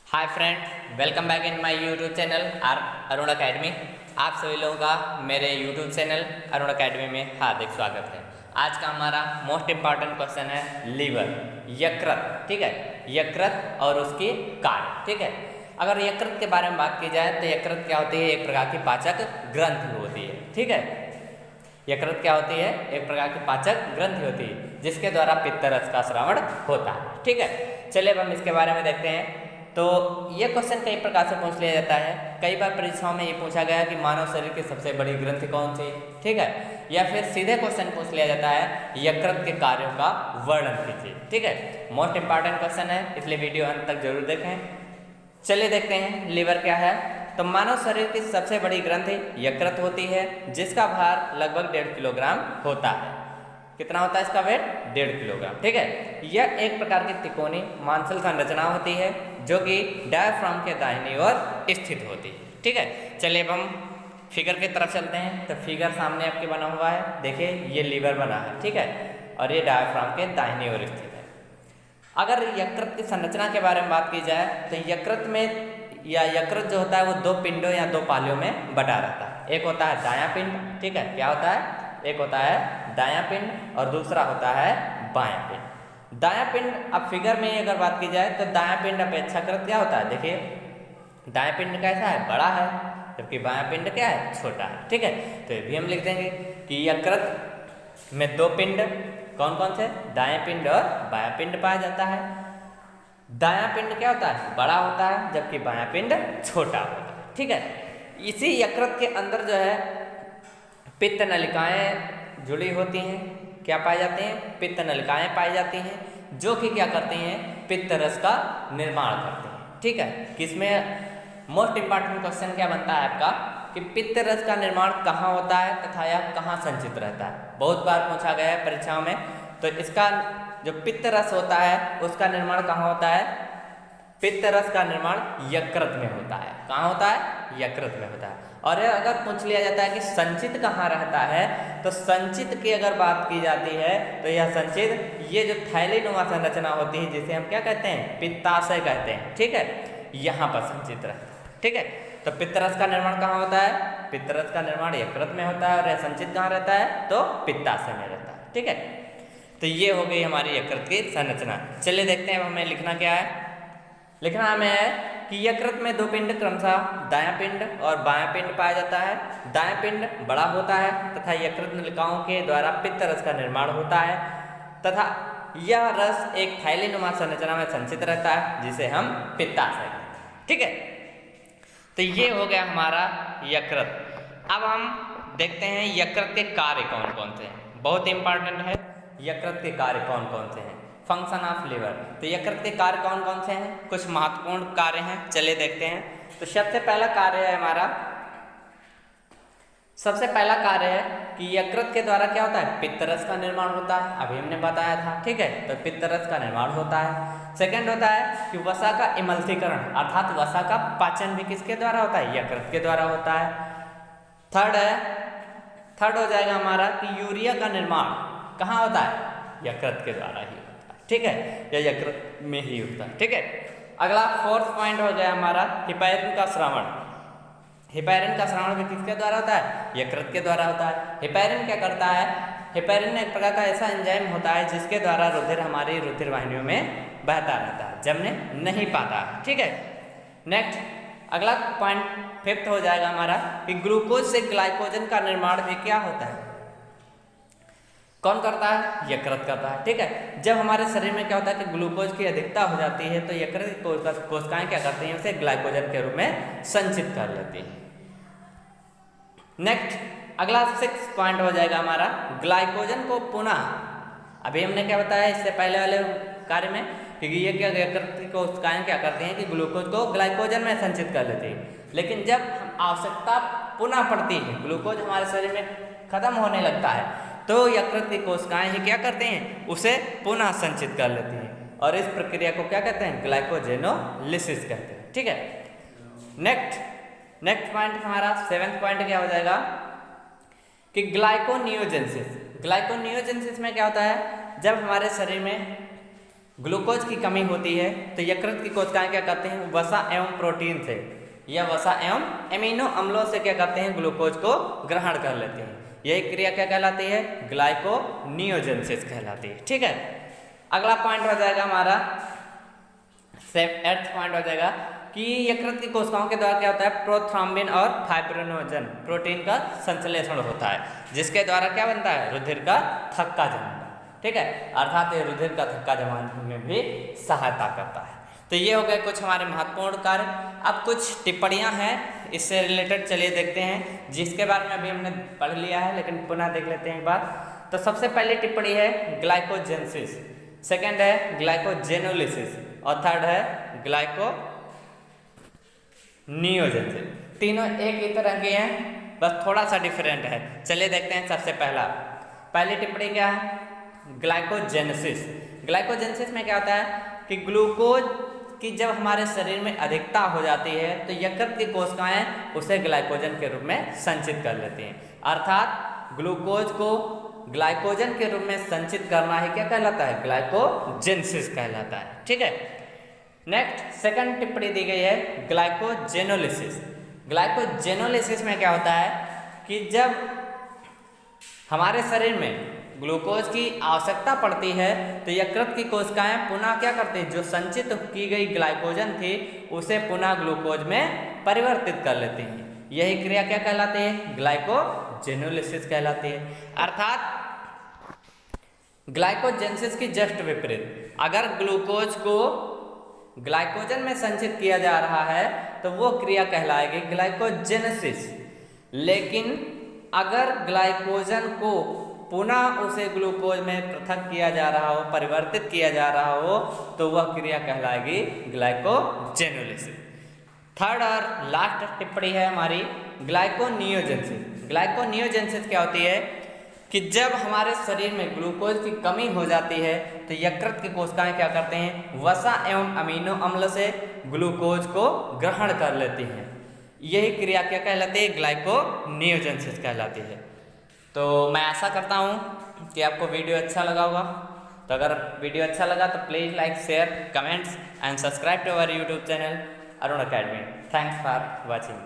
Hi friends, welcome back in my YouTube channel Arun academy. आप सभी लोगों का मेरे यूट्यूब चैनल अरुण अकेडमी में हार्दिक स्वागत है। आज का हमारा मोस्ट इम्पॉर्टेंट क्वेश्चन है लीवर, यकृत। ठीक है, यकृत और उसकी कार्य। ठीक है, अगर यकृत के बारे में बात की जाए तो यकृत क्या होती है? एक प्रकार की पाचक ग्रंथि होती है। ठीक है, यकृत क्या होती है? एक प्रकार की पाचक ग्रंथि होती है जिसके द्वारा पित्त रस का स्रावण होता है। ठीक है, चलिए अब हम इसके बारे में देखते हैं। तो ये क्वेश्चन कई प्रकार से पूछ लिया जाता है। कई बार परीक्षाओं में ये पूछा गया कि मानव शरीर की सबसे बड़ी ग्रंथि कौन सी? ठीक है, या फिर सीधे क्वेश्चन पूछ लिया जाता है यकृत के कार्यों का वर्णन कीजिए। ठीक है, मोस्ट इंपॉर्टेंट क्वेश्चन है, इसलिए वीडियो अंत तक जरूर देखें। चलिए देखते हैं लीवर क्या है। तो मानव शरीर की सबसे बड़ी ग्रंथि यकृत होती है जिसका भार लगभग 1.5 किलोग्राम होता है। कितना होता है इसका वेट? 1.5 किलोग्राम। ठीक है, यह एक प्रकार की तिकोनी मांसल संरचना होती है जो कि डायफ्राम के दाहिनी ओर स्थित होती है। ठीक है, चलिए अब हम फिगर की तरफ चलते हैं। तो फिगर सामने आपके बना हुआ है, देखिए ये लीवर बना है। ठीक है, और ये डायफ्राम के दाहिनी ओर स्थित है। अगर यकृत की संरचना के बारे में बात की जाए तो यकृत में या यकृत जो होता है वो दो पिंडों या दो पालियों में बटा रहता है। एक होता है दायां पिंड। ठीक है, क्या होता है? एक होता है दायां पिंड और दूसरा होता है बायां पिंड। दायां पिंड, अब फिगर में अगर बात की जाए तो दायां पिंड अपेक्षाकृत क्या होता है? देखिए दायां पिंड कैसा है? बड़ा है, जबकि बायां पिंड क्या है? छोटा है। ठीक है, तो ये भी हम लिख देंगे कि यकृत में दो पिंड कौन कौन से? दायां पिंड और बायां पिंड पाया जाता है। दायां पिंड क्या होता है? बड़ा होता है, जबकि बायां पिंड छोटा होता है। ठीक है, इसी यकृत के अंदर जो है पित्त नलिकाएं जुड़ी होती हैं। क्या पाई जाती हैं? पित्त नलिकाएं पाई जाती हैं जो कि क्या करती हैं? पित्त रस का निर्माण करती हैं। ठीक है, किसमें? मोस्ट इंपॉर्टेंट क्वेश्चन क्या बनता है आपका कि पित्त रस का निर्माण कहाँ होता है तथा यह कहाँ संचित रहता है। बहुत बार पूछा गया है परीक्षाओं में। तो इसका जो पित्त रस होता है उसका निर्माण कहाँ होता है? पित्त रस का निर्माण यकृत में होता है। कहाँ होता है? यकृत में होता है। और अगर पूछ लिया जाता है कि संचित कहाँ रहता है, तो संचित की अगर बात की जाती है तो यह संचित ये जो थैलीनुमा संरचना होती है जिसे हम क्या कहते हैं? पित्ताशय कहते हैं। ठीक है, यहाँ पर संचित रहता है। ठीक है, तो पित्त रस का निर्माण कहाँ होता है? पित्त रस का निर्माण यकृत में होता है और यह संचित कहाँ रहता है? तो पित्ताशय में रहता है। ठीक है, तो ये हो गई हमारी यकृत की संरचना। चलिए देखते हैं हमें लिखना क्या है। लिखना हमें है कि यकृत में दो पिंड क्रमशः दायां पिंड और बायां पिंड पाया जाता है। दायां पिंड बड़ा होता है तथा यकृत नलिकाओं के द्वारा पित्त रस का निर्माण होता है तथा यह रस एक थैलीनुमा संरचना में संचित रहता है जिसे हम पित्ताशय कहते हैं। ठीक है, तो ये हो गया हमारा यकृत। अब हम देखते हैं यकृत के कार्य कौन कौन से हैं। बहुत इंपॉर्टेंट है, यकृत के कार्य कौन कौन से हैं। Function of liver. तो यकृत के कार्य कौन कौन से हैं? कुछ महत्वपूर्ण कार्य हैं, चलिए देखते हैं। तो सबसे पहला कार्य है हमारा, सबसे पहला कार्य है कि यकृत के द्वारा क्या होता है? पित्त रस का निर्माण होता है, अभी हमने बताया था। ठीक है, तो पित्त रस का निर्माण होता है। सेकंड होता है कि वसा का इमल्सीकरण अर्थात वसा का पाचन भी किसके द्वारा होता है? यकृत के द्वारा होता है। थर्ड हो जाएगा हमारा कि यूरिया का निर्माण कहाँ होता है? यकृत के द्वारा ही होता है। ठीक है, यह यकृत में ही होता है। ठीक है, अगला फोर्थ पॉइंट हो गया हमारा हिपैरिन का स्रावण। हिपैरिन का स्रावण भी किसके द्वारा होता है? यकृत के द्वारा होता है। हिपैरिन क्या करता है? हिपैरिन एक प्रकार का ऐसा एंजाइम होता है जिसके द्वारा रुधिर हमारी रुधिर वाहिनियों में बहता रहता है, जमने नहीं पाता। ठीक है, नेक्स्ट अगला पॉइंट फिफ्थ हो जाएगा हमारा कि ग्लूकोज से ग्लाइकोजन का निर्माण भी क्या होता है? कौन करता है? यकृत करता है। ठीक है, जब हमारे शरीर में क्या होता है कि ग्लूकोज की अधिकता हो जाती है तो यकृत की कोशिकाएं क्या करती हैं? उसे ग्लाइकोजन के रूप में संचित कर लेती हैं। नेक्स्ट अगला सिक्स पॉइंट हो जाएगा हमारा ग्लाइकोजन को पुनः, अभी हमने क्या बताया इससे पहले वाले कार्य में, क्योंकि ये क्या यकृत की कोशिकाएं क्या करती हैं कि ग्लूकोज को ग्लाइकोजन में संचित कर लेती है। लेकिन जब आवश्यकता पुनः पड़ती है, ग्लूकोज हमारे शरीर में खत्म होने लगता है, तो यकृत की कोशिकाएं ही क्या करते हैं? उसे पुनः संचित कर लेती हैं और इस प्रक्रिया को क्या कहते हैं? ग्लाइकोजेनोलिसिस कहते हैं। ठीक है, नेक्स्ट पॉइंट हमारा सेवेंथ पॉइंट क्या हो जाएगा कि ग्लाइकोनियोजेंसिस। ग्लाइकोनियोजेंसिस में क्या होता है? जब हमारे शरीर में ग्लूकोज की कमी होती है तो यकृत की कोशिकाएं क्या करते हैं, वसा एवं प्रोटीन से या वसा एवं एमिनो अम्लों से क्या करते हैं, ग्लूकोज को ग्रहण कर लेते हैं। यही क्रिया क्या कहलाती है, ग्लाइकोनियोजेनेसिस कहलाती है। ठीक है, अगला पॉइंट हो जाएगा हमारा 8th पॉइंट हो जाएगा कि यकृत की कोशिकाओं के द्वारा क्या होता है, प्रोथ्रॉम्बिन और फाइब्रिनोजन प्रोटीन का संश्लेषण होता है, जिसके द्वारा क्या बनता है, रुधिर का थक्का जमाना। ठीक है, अर्थात ये रुधिर का थक्का जमाने में भी सहायता करता है। तो ये हो गए कुछ हमारे महत्वपूर्ण कार्य। अब कुछ टिप्पणियां हैं इससे रिलेटेड, चलिए देखते हैं, जिसके बारे में अभी हमने पढ़ लिया है लेकिन पुनः देख लेते हैं एक बार। तो सबसे पहली टिप्पणी है ग्लाइकोजेनेसिस, सेकेंड है ग्लाइकोजेनोलिसिस और थर्ड है ग्लाइकोनियोजेनेसिस। तीनों एक ही तरह के हैं, बस थोड़ा सा डिफरेंट है। चलिए देखते हैं। सबसे पहली टिप्पणी क्या है, ग्लाइकोजेनेसिस। ग्लाइकोजेनेसिस में क्या होता है कि ग्लूकोज की जब हमारे शरीर में अधिकता हो जाती है तो यकृत की कोशिकाएं उसे ग्लाइकोजन के रूप में संचित कर लेती हैं। अर्थात ग्लूकोज को ग्लाइकोजन के रूप में संचित करना ही क्या कहलाता है, ग्लाइकोजेनेसिस कहलाता है। ठीक है, नेक्स्ट सेकंड टिप्पणी दी गई है ग्लाइकोजेनोलिसिस। ग्लाइकोजेनोलिसिस में क्या होता है कि जब हमारे शरीर में ग्लूकोज की आवश्यकता पड़ती है तो यकृत की कोशिकाएं पुनः क्या करती हैं, जो संचित की गई ग्लाइकोजन थी उसे पुनः ग्लूकोज में परिवर्तित कर लेती हैं। यही क्रिया क्या कहलाती है, ग्लाइकोजेनोलिसिस कहलाती है। अर्थात ग्लाइकोजेनेसिस की जस्ट विपरीत, अगर ग्लूकोज को ग्लाइकोजन में संचित किया जा रहा है तो वो क्रिया कहलाएगी ग्लाइकोजेनेसिस। लेकिन अगर ग्लाइकोजन को पुनः उसे ग्लूकोज में पृथक किया जा रहा हो, परिवर्तित किया जा रहा हो, तो वह क्रिया कहलाएगी ग्लाइकोजेनोलिसिस। थर्ड और लास्ट टिप्पणी है हमारी ग्लाइकोनियोजेनेसिस। ग्लाइकोनियोजेनेसिस क्या होती है कि जब हमारे शरीर में ग्लूकोज की कमी हो जाती है तो यकृत की कोशिकाएं क्या करते हैं, वसा एवं अमीनो अम्ल से ग्लूकोज को ग्रहण कर लेती हैं। यही क्रिया क्या कहलाती है, ग्लाइकोनियोजेनेसिस कहलाती है। तो मैं आशा करता हूँ कि आपको वीडियो अच्छा लगा होगा। तो अगर वीडियो अच्छा लगा तो please like, share, comments and subscribe to our YouTube channel Arun academy. Thanks for watching.